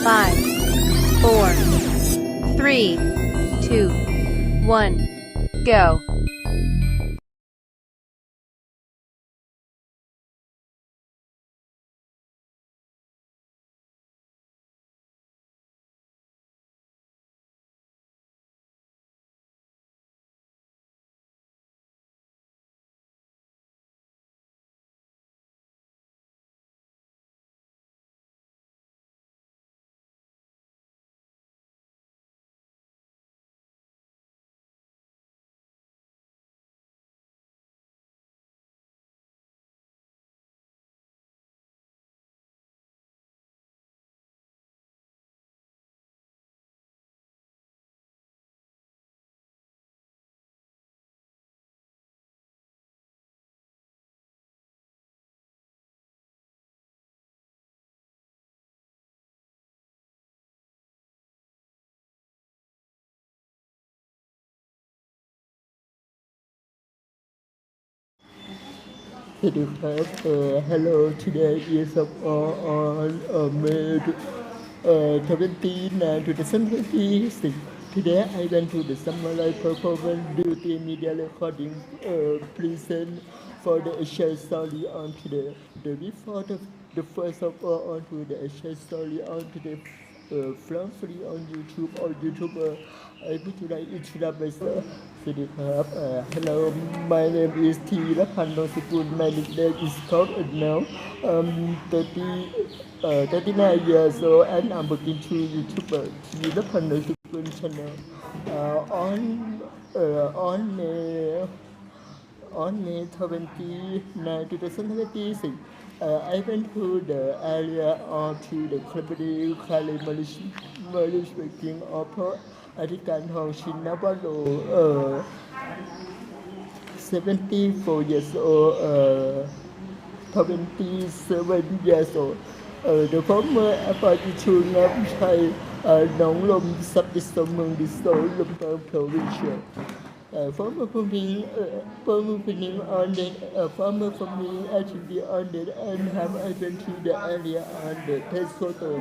5, 4, 3, 2, 1, go. สวัสดีครับ hello today is on May 29 2026 today I went to the summer live performance duty media recording present for the Asia story on today the before the first of all on to the Asia story on today from free on YouTube or YouTuber I would like to introduce myself สวัสดีครับ hello my name is T และพันธ์นงสกุล my nickname is called now 39 years old and I'm working to YouTuber T และพันธ์นงสกุล channel on May 29 2026 I went to the area of to the collaborative Kali Malaysia of อธิการทองชินนวโร74 years old 27 years old the former Apatichu นับชัยหนองลมสับดิสเมืองดิโซลมตาง provincial former permitting on the former family activity on the and have went to the area on the test photo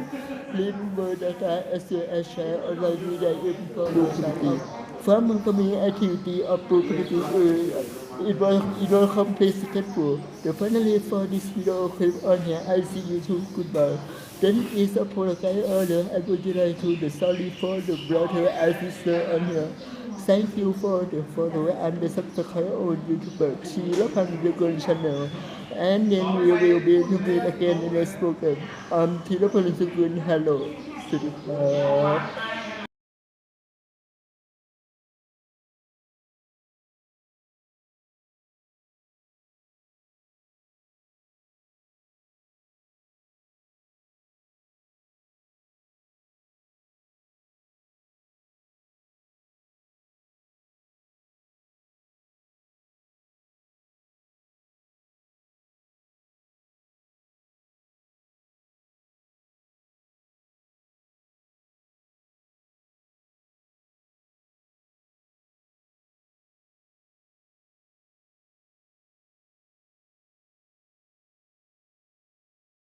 remember data as well as share online media information former family activity of property it was complicated the finally for this video clip on here I see you too goodbye then is apologize earlier I would like to the sorry for the brother officer on here Thank you for the follow and the subscribe on YouTuber Thirapan channel and then we will be to meet again in the next program Thirapan hello สวัสดีครับ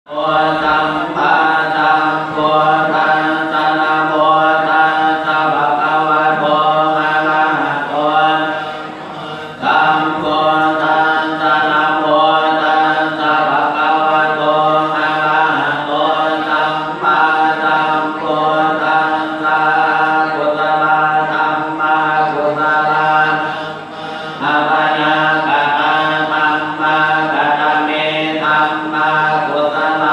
โอสัมปะทังโพธังสนะโพธังสัพพะวะโตอะระหะโตสัมโพธังสนะโพธังสัพพะวะโตอะระหะโตสัมมาสัมพุทธัสสะพุทธะธัมมาพุทธะอะปัญญากะตังธัมมากะตะเมธัมมาพุทธะ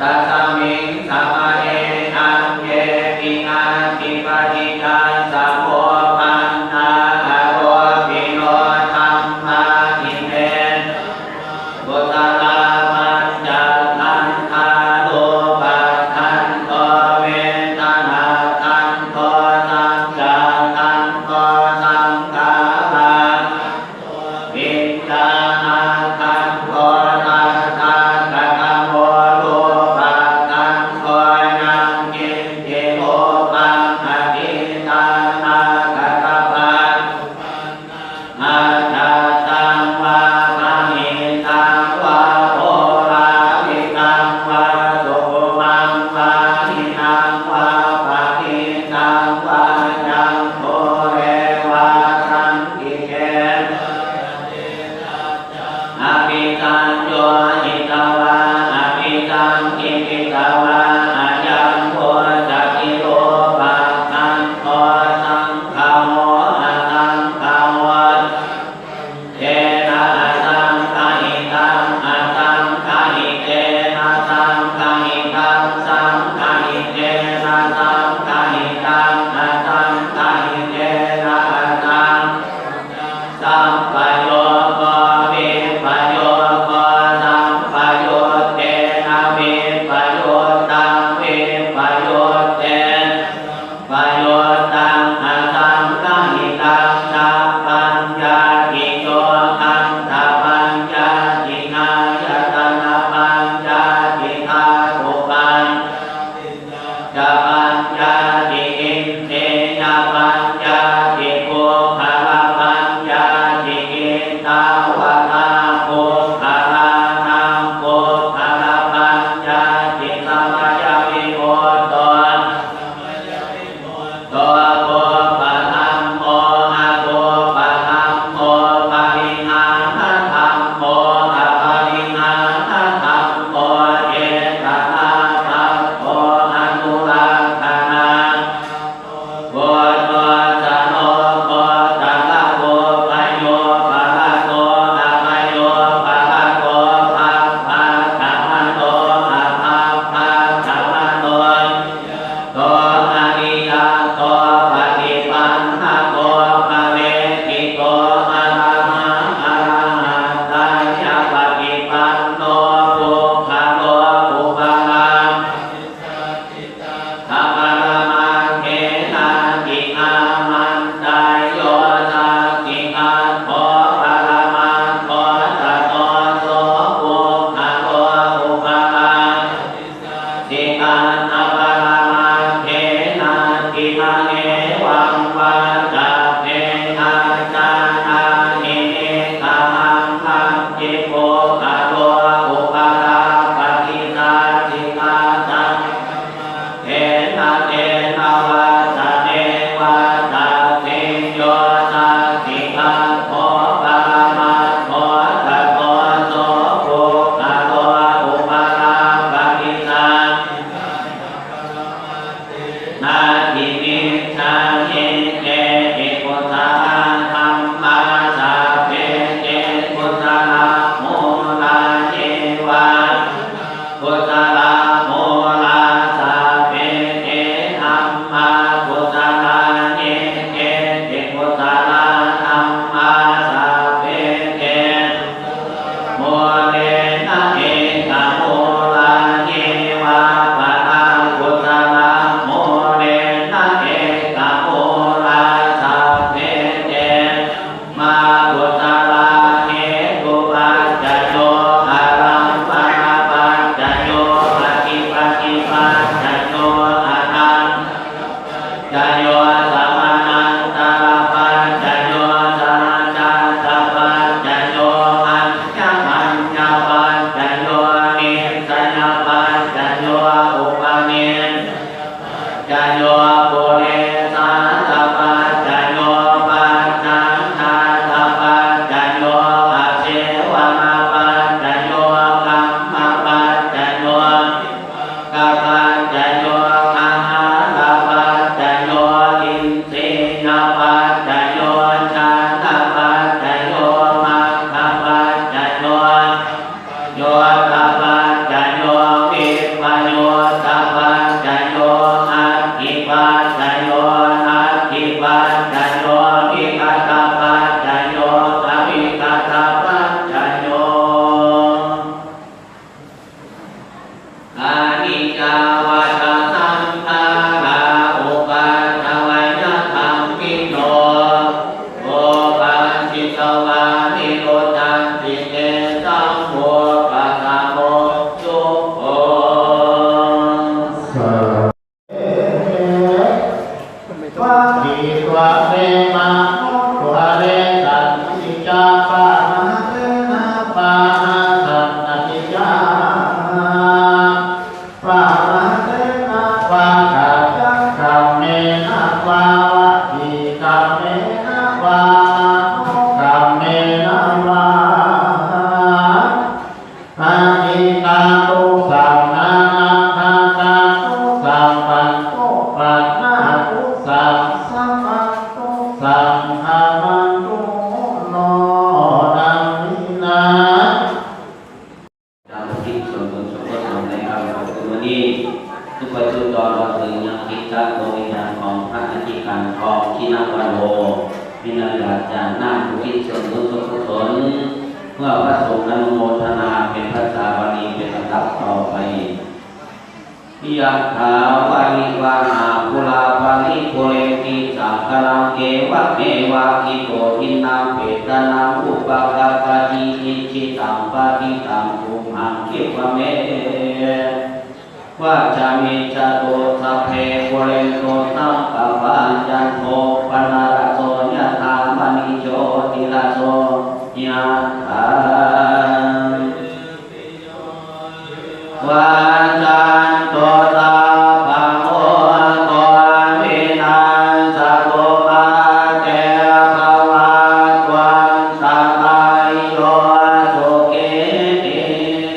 ตัสมิงสัมมาเออังเก มาโนวะเรสันติจาปะมะเตนะปะนะสันติจาปะมะเตนะปะกะจักขะเมนะปะวะติกะเมนะปะโนกะเมนะวะอาทิตาตุสัมมาคาตาตุสัมปันโตปันนาตุสัมสัมปันโตสัมภามันโตโนดังนินาdalam hidup sungguh-sungguh sampai hari iniทุกประจุตอนเราถึงยังคิดจักโดยญาณของพระอธิการทองที่นักวันโลมีนาญาติญาณหน้าผู้คิดส่วนบุญส่วนกุศลเมื่อพระสงฆ์อนุโมทนาเป็นภาษาบาลีเป็นลำดับต่อไปยะถาวาริวาหาภูลาภาลิโภเรติสังฆลังเกวะเมวะอิโตทินังเปตานังอุปกาปะทิอิจิตังปะทิตังภูมังคิปะเมวะจามิจโตสัพเพโภเรโตสัพพะปัญจันโทปนาระโสยะถามณิโชติระโสยะถาวาจันโตตาภะโมโตวินาศโตมาเตภวะตวันตรายโยสุขิติ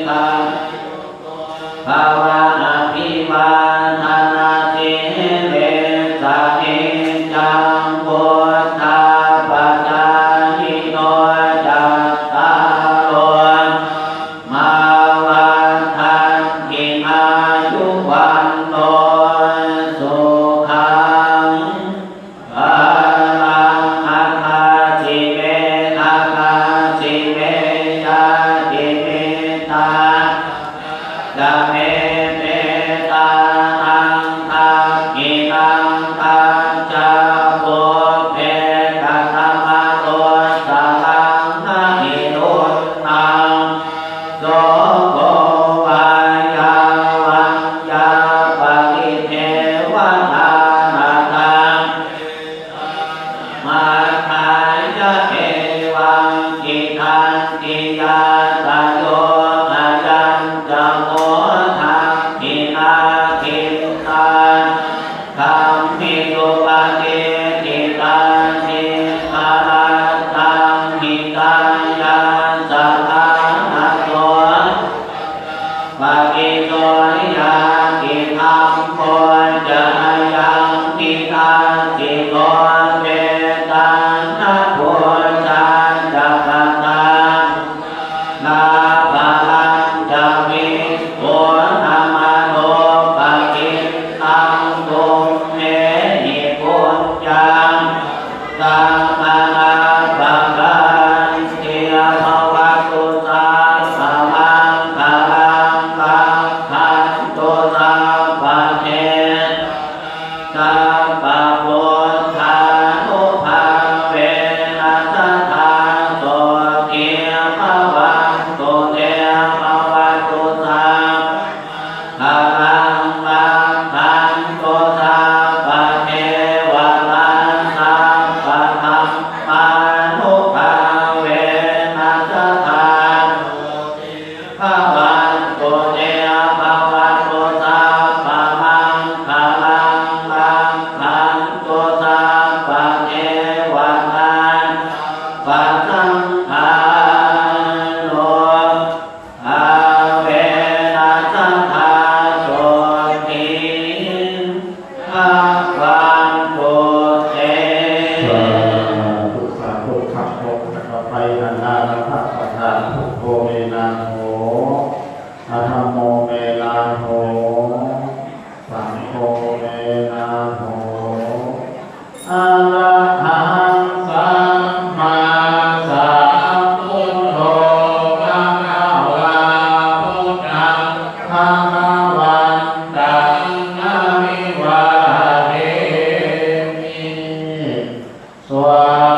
กาภวะอภิวาทนาสิเลสะเนจังพุทธาปัจจายิโนจัตตารโลมาวันทันติอายุวันโตสุขังภะลังอัคคาสิเมอัคคาสิเมยะติเมตาดะเมเมตานังทักขินังทัจจาโพเพกัตมะโตสะลังนะหิรุตตังโสโภวายาวัญญาปริเทวทานาตังมาทายะเอวังกิทันติยาสโยอายัญจะโมทังกินาคิตาคัมมิสุปฏิทิตังสิกาลันตังหิตังยันสัทธานาโตปะกิโตยาติธรรมโพจะยังติทังสิโกเตตังนะโพจันจะกตังนาภาลังจะวิโภนามาโนปะกิตังตุเมหิปุญญังสัมมานาปะกันเทียภวตุสัพพะมังคลังลักขันตุสัพพะเทสัพพะพุทธานุภาเวนัสสะโสเทียภวันตุเตภวตุสัพพะลังลักขันตุสัพพะเทวตัสสัพพะธัมมานุภาเวนัสสะภะวันตุเตภวตุสัพพะมังคลังลักขันตุสัพพะเทวตัสปัสสังฆาโนอาเวนัสสะโสติภะวันตุเต ทุกสาธุขับพกนะครับไปนันนาพระประธานพุทโธเมนาโหอะธัมโมเมนาโหสังโฆเมนาโหอะระหังสัมมาสัมพุทโธภะคะวาพุทธังภะคะวันตังอะมิวาเทมิ สวา